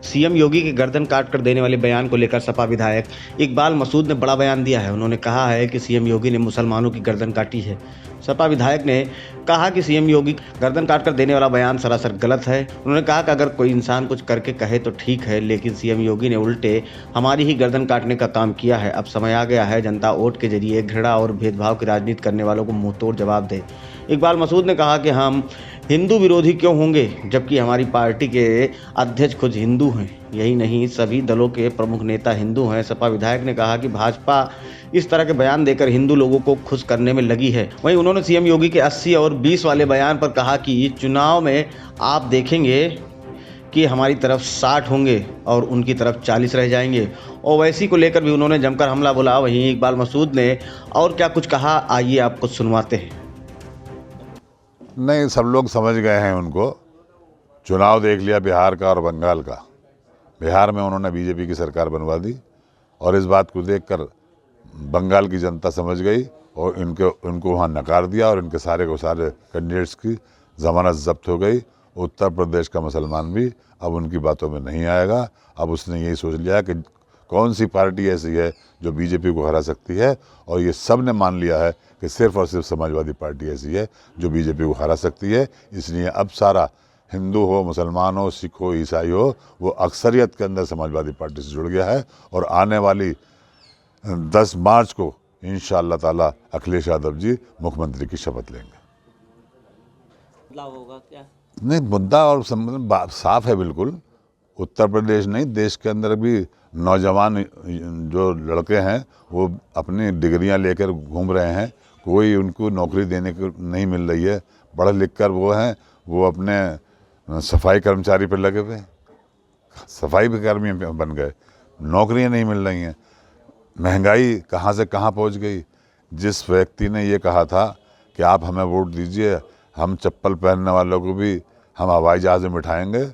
CM योगी के गर्दन काट कर देने वाले बयान को लेकर सपा विधायक इकबाल मसूद ने बड़ा बयान दिया है। उन्होंने कहा है कि सीएम योगी ने मुसलमानों की गर्दन काटी है। सपा विधायक ने कहा कि सीएम योगी गर्दन काट कर देने वाला बयान सरासर गलत है। उन्होंने कहा कि अगर कोई इंसान कुछ करके कहे तो ठीक है, लेकिन सीएम योगी ने उल्टे हमारी ही गर्दन काटने का काम किया है। अब समय आ गया है जनता वोट के जरिए घृणा और भेदभाव की राजनीति करने वालों को मुंहतोड़ जवाब दे। इकबाल मसूद ने कहा कि हम हिंदू विरोधी क्यों होंगे, जबकि हमारी पार्टी के अध्यक्ष खुद हिंदू हैं। यही नहीं, सभी दलों के प्रमुख नेता हिंदू हैं। सपा विधायक ने कहा कि भाजपा इस तरह के बयान देकर हिंदू लोगों को खुश करने में लगी है। वहीं उन्होंने सीएम योगी के 80 और 20 वाले बयान पर कहा कि चुनाव में आप देखेंगे कि हमारी तरफ 60 होंगे और उनकी तरफ 40 रह जाएंगे। ओवैसी को लेकर भी उन्होंने जमकर हमला बोला। वहीं इकबाल मसूद ने और क्या कुछ कहा, आइए आपको सुनवाते हैं। नहीं, सब लोग समझ गए हैं उनको। चुनाव देख लिया बिहार का और बंगाल का। बिहार में उन्होंने बीजेपी की सरकार बनवा दी और इस बात को देखकर बंगाल की जनता समझ गई और उनको वहाँ नकार दिया और इनके सारे को सारे कैंडिडेट्स की ज़मानत जब्त हो गई। उत्तर प्रदेश का मुसलमान भी अब उनकी बातों में नहीं आएगा। अब उसने यही सोच लिया कि कौन सी पार्टी ऐसी है जो बीजेपी को हरा सकती है, और ये सब ने मान लिया है कि सिर्फ और सिर्फ समाजवादी पार्टी ऐसी है जो बीजेपी को हरा सकती है। इसलिए अब सारा हिंदू हो, मुसलमान हो, सिख हो, ईसाई हो, वो अक्सरियत के अंदर समाजवादी पार्टी से जुड़ गया है। और आने वाली 10 मार्च को इंशाअल्लाह ताला अखिलेश यादव जी मुख्यमंत्री की शपथ लेंगे। बदलाव होगा क्या? नहीं, मुद्दा और साफ है बिल्कुल। उत्तर प्रदेश नहीं, देश के अंदर भी नौजवान जो लड़के हैं वो अपनी डिग्रियां लेकर घूम रहे हैं। कोई उनको नौकरी देने को नहीं मिल रही है। पढ़ लिख कर वो हैं, वो अपने सफाई कर्मचारी पर लगे हुए हैं, सफाई भी कर्मी बन गए, नौकरियां नहीं मिल रही हैं। महंगाई कहाँ से कहाँ पहुंच गई। जिस व्यक्ति ने ये कहा था कि आप हमें वोट दीजिए, हम चप्पल पहनने वालों को भी हम हवाई जहाज़ में बिठाएंगे,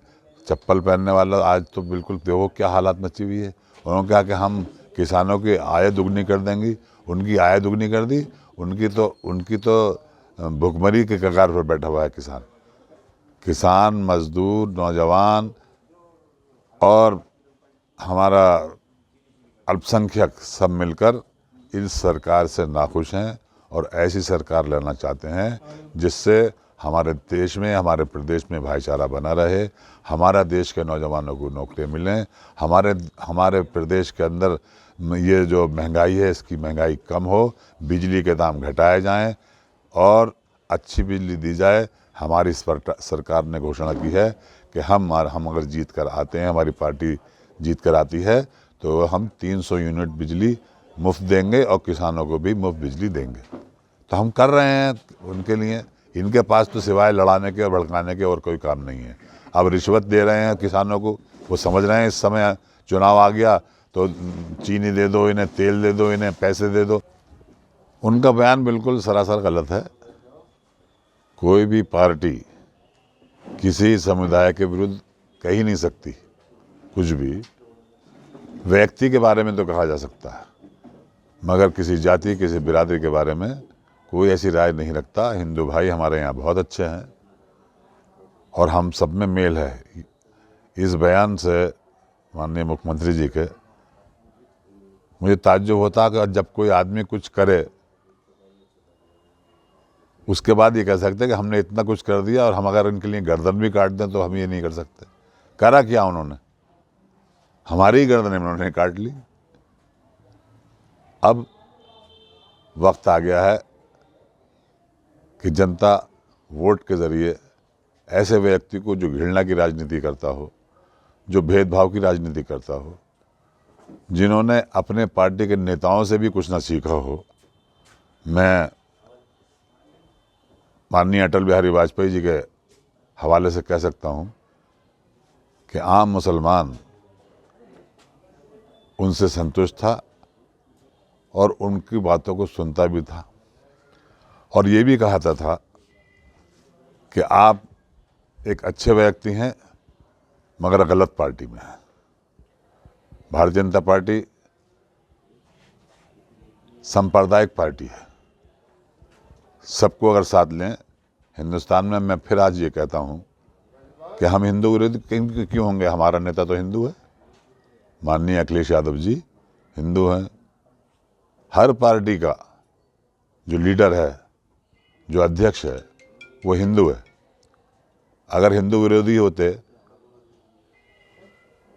चप्पल पहनने वाला आज तो बिल्कुल देखो क्या हालात मची हुई है। उन्होंने कहा कि हम किसानों की आय दुगनी कर देंगी, उनकी आय दुगनी कर दी। उनकी तो भुखमरी के कगार पर बैठा हुआ है किसान, मजदूर, नौजवान और हमारा अल्पसंख्यक सब मिलकर इस सरकार से नाखुश हैं और ऐसी सरकार लेना चाहते हैं जिससे हमारे देश में, हमारे प्रदेश में भाईचारा बना रहे, हमारा देश के नौजवानों को नौकरियां मिलें, हमारे प्रदेश के अंदर ये जो महंगाई है इसकी महंगाई कम हो, बिजली के दाम घटाए जाएं और अच्छी बिजली दी जाए। हमारी सरकार ने घोषणा की है कि हम अगर जीत कर आते हैं, हमारी पार्टी जीत कर आती है तो हम 300 यूनिट बिजली मुफ्त देंगे और किसानों को भी मुफ्त बिजली देंगे। तो हम कर रहे हैं उनके लिए। इनके पास तो सिवाय लड़ाने के और भड़काने के और कोई काम नहीं है। अब रिश्वत दे रहे हैं किसानों को। वो समझ रहे हैं इस समय चुनाव आ गया तो चीनी दे दो इन्हें, तेल दे दो इन्हें, पैसे दे दो। उनका बयान बिल्कुल सरासर गलत है। कोई भी पार्टी किसी समुदाय के विरुद्ध कह ही नहीं सकती कुछ भी। व्यक्ति के बारे में तो कहा जा सकता है, मगर किसी जाति, किसी बिरादरी के बारे में कोई ऐसी राय नहीं रखता। हिंदू भाई हमारे यहाँ बहुत अच्छे हैं और हम सब में मेल है। इस बयान से माननीय मुख्यमंत्री जी के मुझे ताज्जुब होता कि जब कोई आदमी कुछ करे उसके बाद ये कह सकते कि हमने इतना कुछ कर दिया और हम अगर इनके लिए गर्दन भी काट दें तो हम ये नहीं कर सकते। करा क्या उन्होंने? हमारी ही गर्दन उन्होंने काट ली। अब वक्त आ गया है कि जनता वोट के ज़रिए ऐसे व्यक्ति को जो घृणा की राजनीति करता हो, जो भेदभाव की राजनीति करता हो, जिन्होंने अपने पार्टी के नेताओं से भी कुछ ना सीखा हो। मैं माननीय अटल बिहारी वाजपेयी जी के हवाले से कह सकता हूँ कि आम मुसलमान उनसे संतुष्ट था और उनकी बातों को सुनता भी था और ये भी कहता था कि आप एक अच्छे व्यक्ति हैं मगर गलत पार्टी में हैं। भारतीय जनता पार्टी सांप्रदायिक पार्टी है। सबको अगर साथ लें हिंदुस्तान में, मैं फिर आज ये कहता हूँ कि हम हिंदू विरोधी क्यों होंगे? हमारा नेता तो हिंदू है, माननीय अखिलेश यादव जी हिंदू हैं। हर पार्टी का जो लीडर है, जो अध्यक्ष है, वो हिंदू है। अगर हिंदू विरोधी होते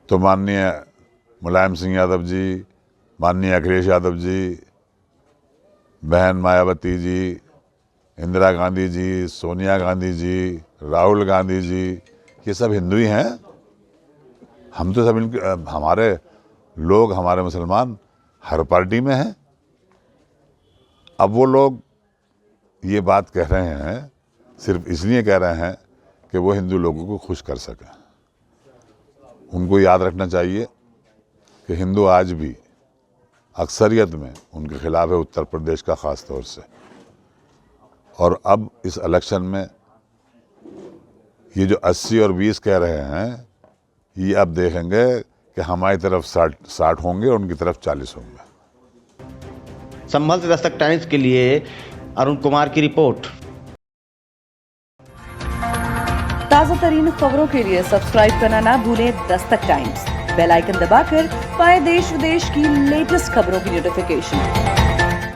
तो माननीय मुलायम सिंह यादव जी, माननीय अखिलेश यादव जी, बहन मायावती जी, इंदिरा गांधी जी, सोनिया गांधी जी, राहुल गांधी जी, ये सब हिंदू ही हैं। हम तो सब हमारे लोग, हमारे मुसलमान हर पार्टी में हैं। अब वो लोग ये बात कह रहे हैं सिर्फ इसलिए कह रहे हैं कि वो हिंदू लोगों को खुश कर सकें। उनको याद रखना चाहिए कि हिंदू आज भी अक्सरियत में उनके खिलाफ है, उत्तर प्रदेश का ख़ास तौर से। और अब इस इलेक्शन में ये जो 80 और 20 कह रहे हैं, ये अब देखेंगे कि हमारी तरफ 60 होंगे और उनकी तरफ 40 होंगे। संभल से दस्तक टाइम्स के लिए अरुण कुमार की रिपोर्ट। ताज़ा तरीन खबरों के लिए सब्सक्राइब करना ना भूलें दस्तक टाइम्स। बेल आइकन दबाकर पाएं देश विदेश की लेटेस्ट खबरों की नोटिफिकेशन।